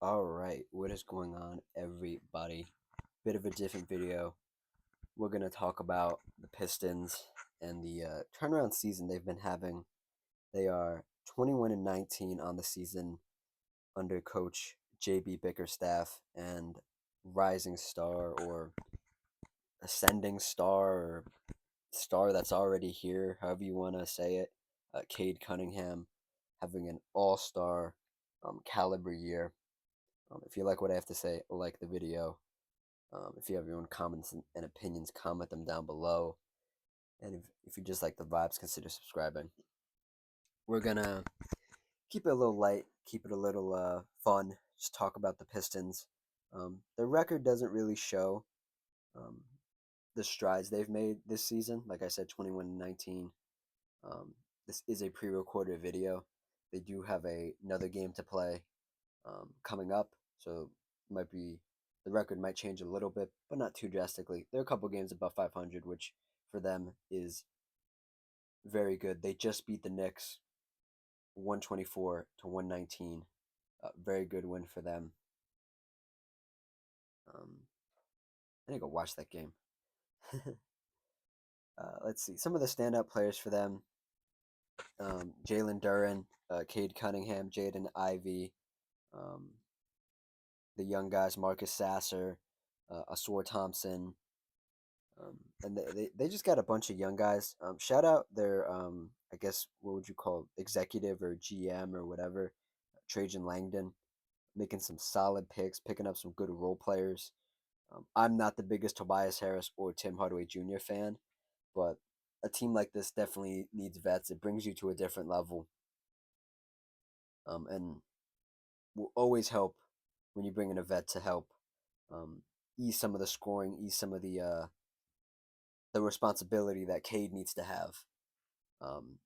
All right, what is going on, everybody? Bit of a different video. We're gonna talk about the Pistons and the turnaround season they've been having. They are 21-19 on the season under Coach JB Bickerstaff and rising star or ascending star or star that's already here, however you want to say it. Cade Cunningham having an all-star caliber year. If you like what I have to say, like the video. If you have your own comments and opinions, comment them down below. And if you just like the vibes, consider subscribing. We're gonna keep it a little light, keep it a little fun. Just talk about the Pistons. The record doesn't really show um, the strides they've made this season. Like I said, 21-19. This is a pre-recorded video. They do have another game to play coming up, so might be the record might change a little bit, but not too drastically. There are a couple games above 500, which for them is very good. They just beat the Knicks 124-119. Very good win for them. I need to go watch that game. Let's see some of the standout players for them: Jalen Duren, Cade Cunningham, Jaden Ivey, um, the young guys Marcus Sasser, Asor Thompson, and they just got a bunch of young guys. Shout out their I guess what would you call executive or GM or whatever, Trajan Langdon, making some solid picks, picking up some good role players. I'm not the biggest Tobias Harris or Tim Hardaway Jr. fan, but a team like this definitely needs vets. It brings you to a different level, and will always help when you bring in a vet to help um, ease some of the scoring, ease some of the responsibility that Cade needs to have. Um,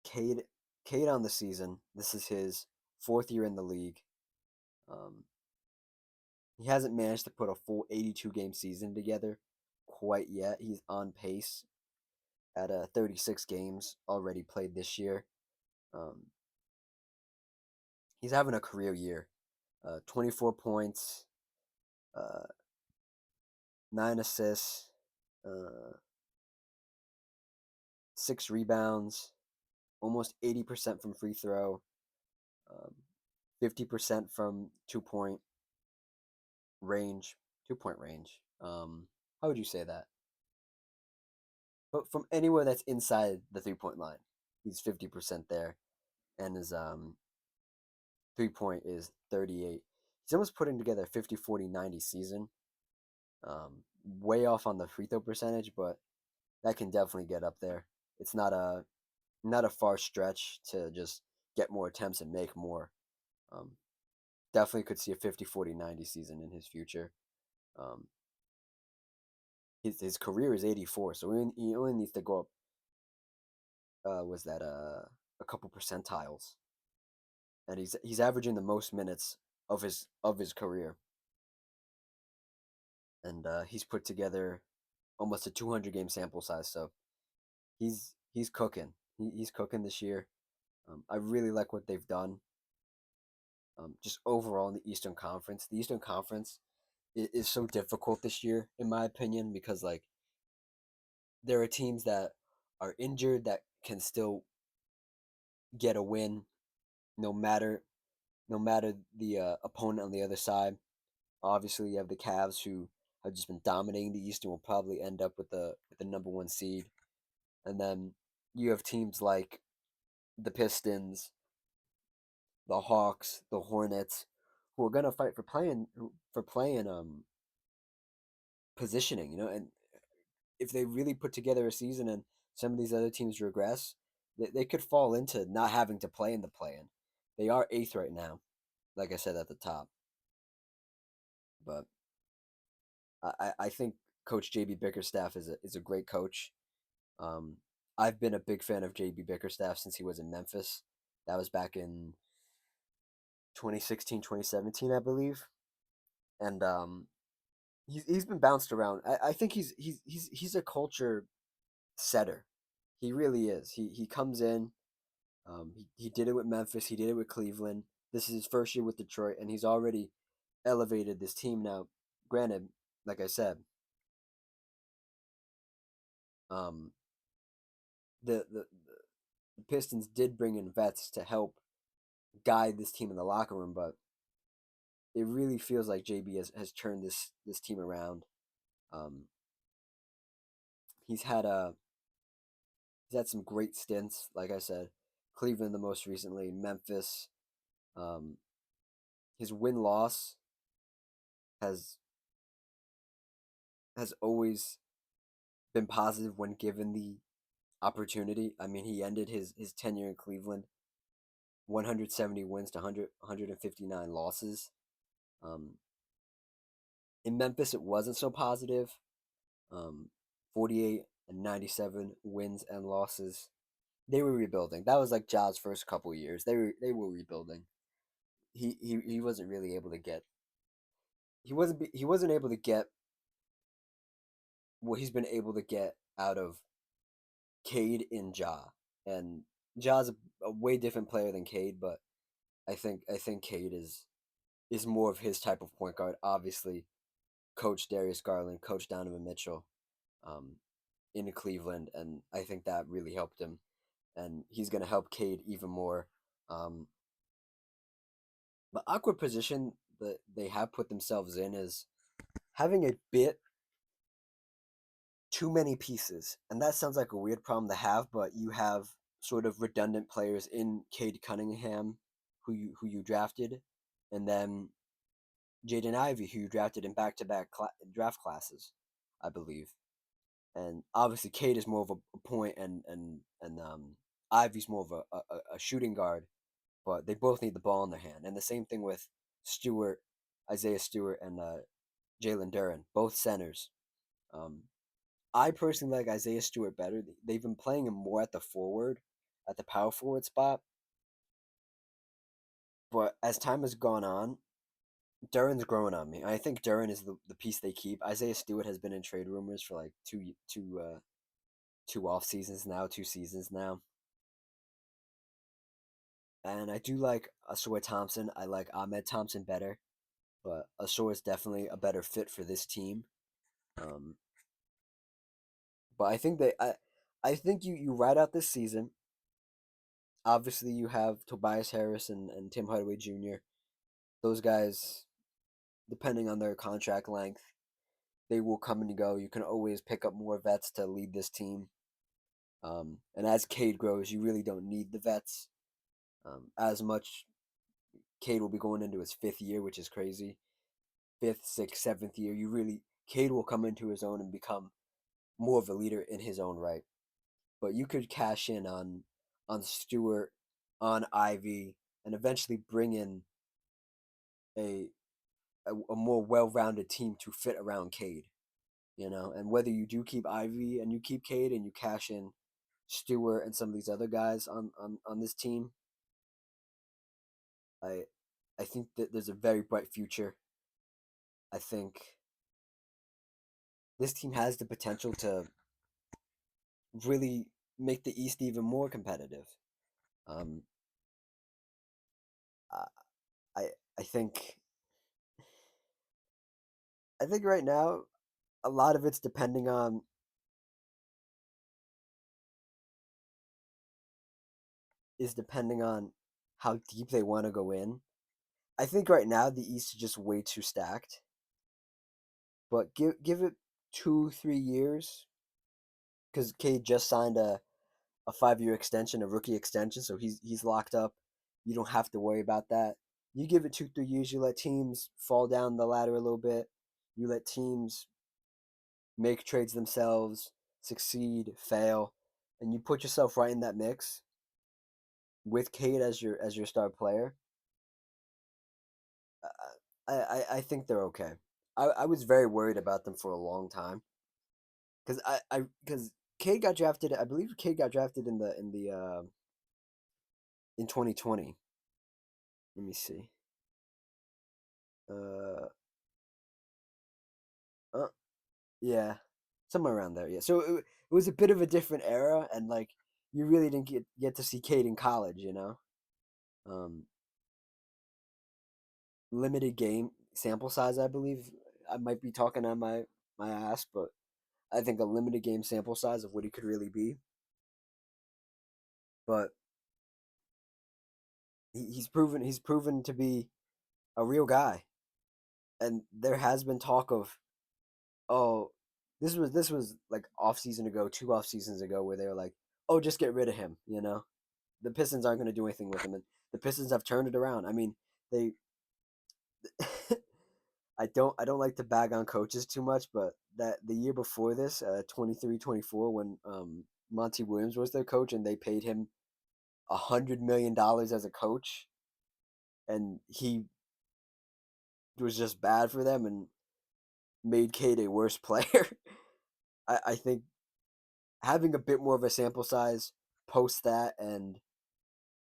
Cade, Cade on the season. This is his fourth year in the league. Um, he hasn't managed to put a full 82 game season together quite yet. He's on pace at 36 games already played this year. Um, he's having a career year. 24 points, uh, 9 assists, uh, 6 rebounds, almost 80% from free throw, 50% from 2 point range. 2 point range. How would you say that? But from anywhere that's inside the 3 point line, he's 50% there, and his 3 point is 38. He's almost putting together a 50, 40, 90 season. Way off on the free throw percentage, but that can definitely get up there. It's not a far stretch to just get more attempts and make more. Um, Definitely could see a 50, 40, 90 season in his future. Um, his career is 84, so he only needs to go up. Was that a couple percentiles, and he's averaging the most minutes of his career, and he's put together almost a 200 game sample size. So he's cooking. He's cooking this year. I really like what they've done. Just overall in the Eastern Conference, the Eastern Conference is so difficult this year, in my opinion, because like there are teams that are injured that can still get a win, no matter no matter the opponent on the other side. Obviously, you have the Cavs who have just been dominating the East and will probably end up with the number one seed. And then you have teams like the Pistons, the Hawks, the Hornets, who are gonna fight for playing positioning. And if they really put together a season and some of these other teams regress, they could fall into not having to play in the play-in. They are eighth right now, like I said at the top, but I think Coach JB Bickerstaff is a great coach. Um, I've been a big fan of JB Bickerstaff since he was in Memphis. That was back in 2016, 2017, I believe. And he's been bounced around. I think he's a culture setter. He really is. He comes in. He did it with Memphis. He did it with Cleveland. This is his first year with Detroit, and he's already elevated this team. Now, granted, like I said, um, the Pistons did bring in vets to help guide this team in the locker room, but it really feels like JB has turned this team around. Um, he's had a he's had some great stints, like I said, Cleveland the most recently, Memphis. Um, his win loss has has always been positive when given the opportunity. I mean, he ended his tenure in Cleveland 170 wins to 159 losses. Um, in Memphis, it wasn't so positive. 48 and 97 wins and losses. They were rebuilding. That was like Ja's first couple years. They were rebuilding. He wasn't really able to get. He wasn't able to get what he's been able to get out of Cade in Ja. And Ja's a way different player than Cade, but I think Cade is more of his type of point guard. Obviously, Coach Darius Garland, Coach Donovan Mitchell, um, in Cleveland, and I think that really helped him. And he's going to help Cade even more. Um, the awkward position that they have put themselves in is having a bit too many pieces, and that sounds like a weird problem to have. But you have sort of redundant players in Cade Cunningham, who you drafted, and then Jaden Ivey, who you drafted in back-to-back draft classes, I believe. And obviously, Cade is more of a point, and Ivey's more of a shooting guard. But they both need the ball in their hand, and the same thing with Stewart, Isaiah Stewart, and Jalen Duren, both centers. Um, I personally like Isaiah Stewart better. They've been playing him more at the forward, at the power forward spot. But as time has gone on, Duren's growing on me. I think Duren is the piece they keep. Isaiah Stewart has been in trade rumors for like two off seasons now, 2 seasons now. And I do like Asua Thompson. I like Ahmed Thompson better, but Asua is definitely a better fit for this team. Um, but I think you ride out this season. Obviously, you have Tobias Harris and Tim Hardaway Jr. Those guys, depending on their contract length, they will come and go. You can always pick up more vets to lead this team. And as Cade grows, you really don't need the vets as much. Cade will be going into his fifth year, which is crazy. Fifth, sixth, seventh year, Cade will come into his own and become more of a leader in his own right. But you could cash in on Stewart, on Ivy, and eventually bring in a a more well-rounded team to fit around Cade. And whether you do keep Ivy and you keep Cade and you cash in Stewart and some of these other guys on this team, I I think that there's a very bright future. I think this team has the potential to really make the East even more competitive. Um, I I I think I think right now a lot of it's depending on how deep they want to go in. I think right now the East is just way too stacked. But give it 2 3 years because Cade just signed a 5 year extension, a rookie extension, so he's locked up. You don't have to worry about that. You give it 2 3 years, you let teams fall down the ladder a little bit. You let teams make trades themselves, succeed, fail, and you put yourself right in that mix with Cade as your star player. I think they're okay. I was very worried about them for a long time because Cade got drafted. I believe Cade got drafted in 2020. Let me see. Uh, uh yeah, somewhere around there. Yeah. So it was a bit of a different era, and like you really didn't get to see Cade in college. Um, limited game sample size. I believe I might be talking on my ass, but I think a limited game sample size of what he could really be. But he's proven to be a real guy, and there has been talk of, oh, this was like off season ago, 2 off seasons ago, where they were like, oh, just get rid of him. The Pistons aren't going to do anything with him, and the Pistons have turned it around. I mean, they. I don't like to bag on coaches too much, but that the year before this, 23-24, when Monty Williams was their coach and they paid him $100 million as a coach, and he was just bad for them and made Cade a worse player. I think having a bit more of a sample size post that, and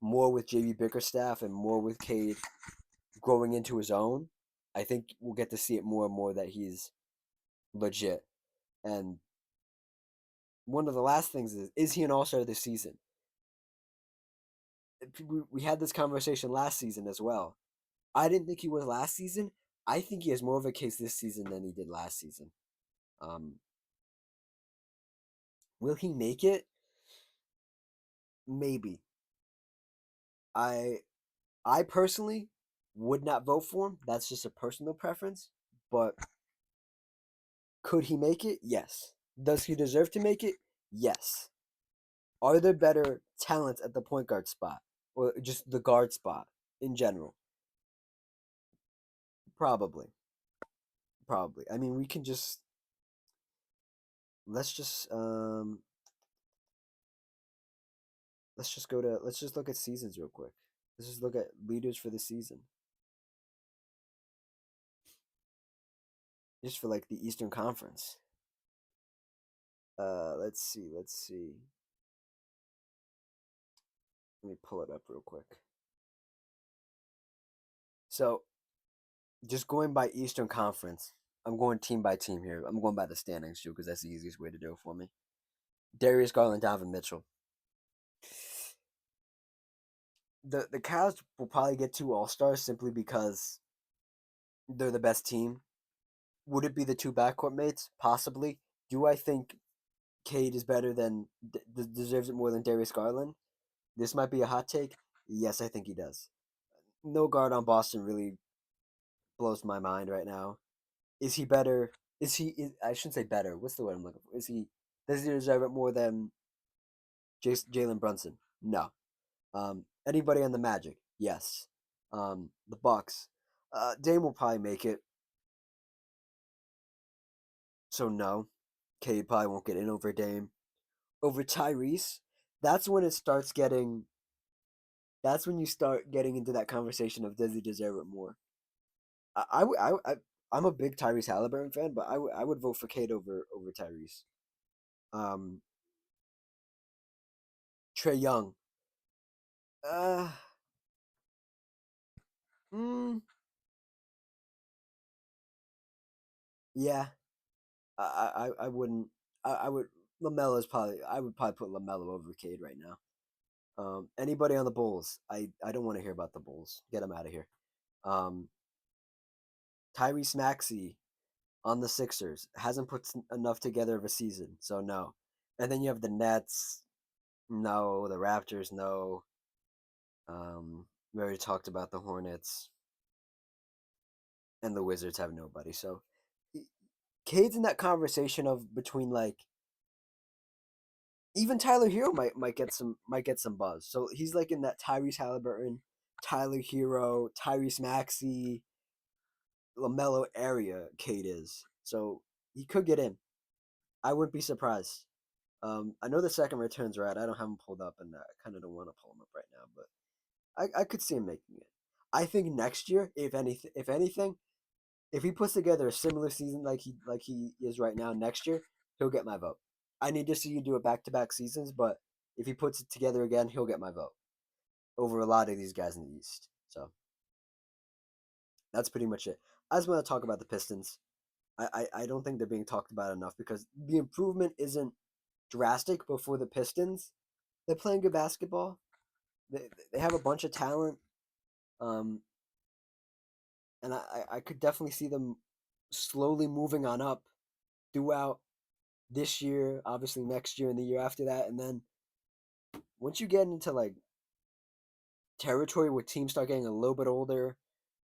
more with JB Bickerstaff and more with Cade growing into his own, I think we'll get to see it more and more that he's legit. And one of the last things is he an all-star this season? We had this conversation last season as well. I didn't think he was last season. I think he has more of a case this season than he did last season. Um, will he make it? Maybe. I I personally would not vote for him. That's just a personal preference. But could he make it? Yes. Does he deserve to make it? Yes. Are there better talents at the point guard spot, or just the guard spot in general? Probably. Probably. I mean, we can just let's just um let's just look at seasons real quick. Let's just look at leaders for the season. Just for like the Eastern Conference. Let's see. Let me pull it up real quick. So, just going by Eastern Conference, I'm going team by team here. I'm going by the standings too, because that's the easiest way to do it for me. Darius Garland, Donovan Mitchell. The Cavs will probably get 2 All-Stars simply because they're the best team. Would it be the 2 backcourt mates? Possibly. Do I think Cade is better than deserves it more than Darius Garland? This might be a hot take. Yes, I think he does. No guard on Boston really blows my mind right now. Is he better? I shouldn't say better. What's the word I'm looking for? Does he deserve it more than Jalen Brunson? No. Anybody on the Magic? Yes. The Bucks. Dame will probably make it. So no. Cade probably won't get in over Dame. Over Tyrese, that's when it starts getting. That's when you start getting into that conversation of does he deserve it more? I'm a big Tyrese Halliburton fan, but I would vote for Cade over Tyrese. Um, Trey Young. Uh, mm, yeah. I wouldn't. I would. Lamelo's probably. I would probably put Lamelo over Cade right now. Anybody on the Bulls? I don't want to hear about the Bulls. Get them out of here. Um, Tyrese Maxey on the Sixers hasn't put enough together of a season, so no. And then you have the Nets. No, the Raptors. No. We already talked about the Hornets, and the Wizards have nobody. So Cade's in that conversation of between like even Tyler Hero might get some buzz. So he's like in that Tyrese Halliburton, Tyler Hero, Tyrese Maxey, Lamelo area. Cade is so he could get in. I wouldn't be surprised. I know the second return's right. I don't have him pulled up, and I kind of don't want to pull him up right now, but I could see him making it. I think next year, if anything, if he puts together a similar season like he is right now, next year he'll get my vote. I need to see you do it back-to-back seasons, but if he puts it together again, he'll get my vote over a lot of these guys in the East. So that's pretty much it. I just want to talk about the Pistons. I don't think they're being talked about enough because the improvement isn't drastic, but for the Pistons, they're playing good basketball. They have a bunch of talent. Um, and I could definitely see them slowly moving on up throughout this year, obviously next year and the year after that, and then once you get into like territory where teams start getting a little bit older,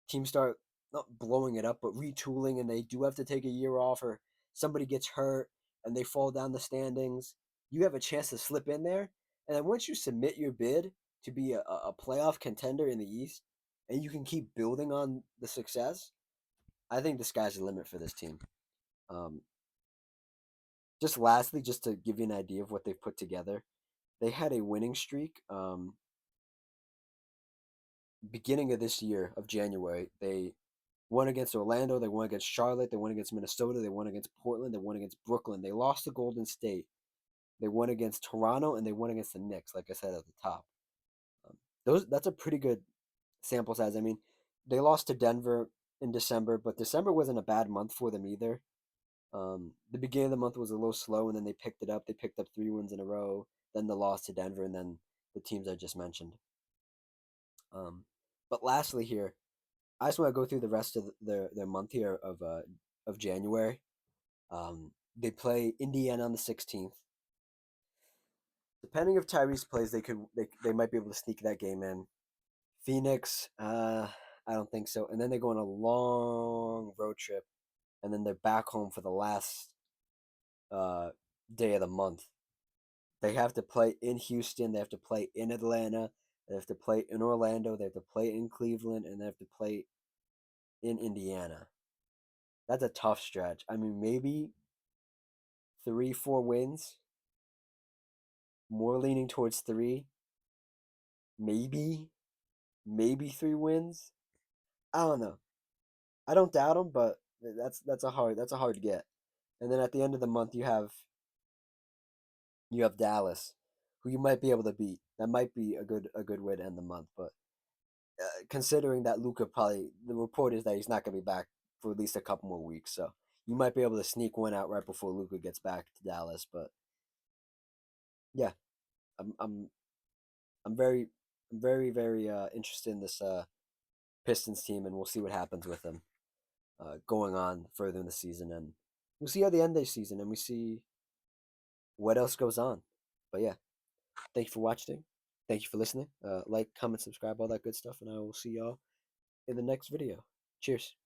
teams start not blowing it up but retooling, and they do have to take a year off, or somebody gets hurt and they fall down the standings, you have a chance to slip in there. And then once you submit your bid to be a playoff contender in the East, and you can keep building on the success, I think the sky's the limit for this team. Um, just lastly, just to give you an idea of what they've put together, they had a winning streak. Beginning of this year of January, they won against Orlando, they won against Charlotte, they won against Minnesota, they won against Portland, they won against Brooklyn, they lost to Golden State, they won against Toronto, and they won against the Knicks. Like I said at the top, those that's a pretty good sample size. I mean, they lost to Denver in December, but December wasn't a bad month for them either. The beginning of the month was a little slow, and then they picked it up. They picked up 3 wins in a row, then the loss to Denver, and then the teams I just mentioned. Um, but lastly, here, I just want to go through the rest of their month here of January. They play Indiana on the 16th. Depending if Tyrese plays, they might be able to sneak that game in. Phoenix, I don't think so. And then they go on a long road trip, and then they're back home for the last uh, day of the month. They have to play in Houston. They have to play in Atlanta. They have to play in Orlando. They have to play in Cleveland, and they have to play in Indiana. That's a tough stretch. I mean, maybe 3, 4 wins. More leaning towards three. Maybe, maybe 3 wins. I don't know. I don't doubt them, but that's a hard get. And then at the end of the month, you have Dallas, who you might be able to beat. That might be a good way to end the month. But considering that Luca probably, the report is that he's not going to be back for at least a couple more weeks, so you might be able to sneak one out right before Luca gets back to Dallas. But yeah, I'm I'm I'm very interested in this Pistons team, and we'll see what happens with them going on further in the season, and we'll see how they end their season, and we see what else goes on. But yeah, thank you for watching. Thank you for listening. Like, comment, subscribe, all that good stuff, and I will see y'all in the next video. Cheers.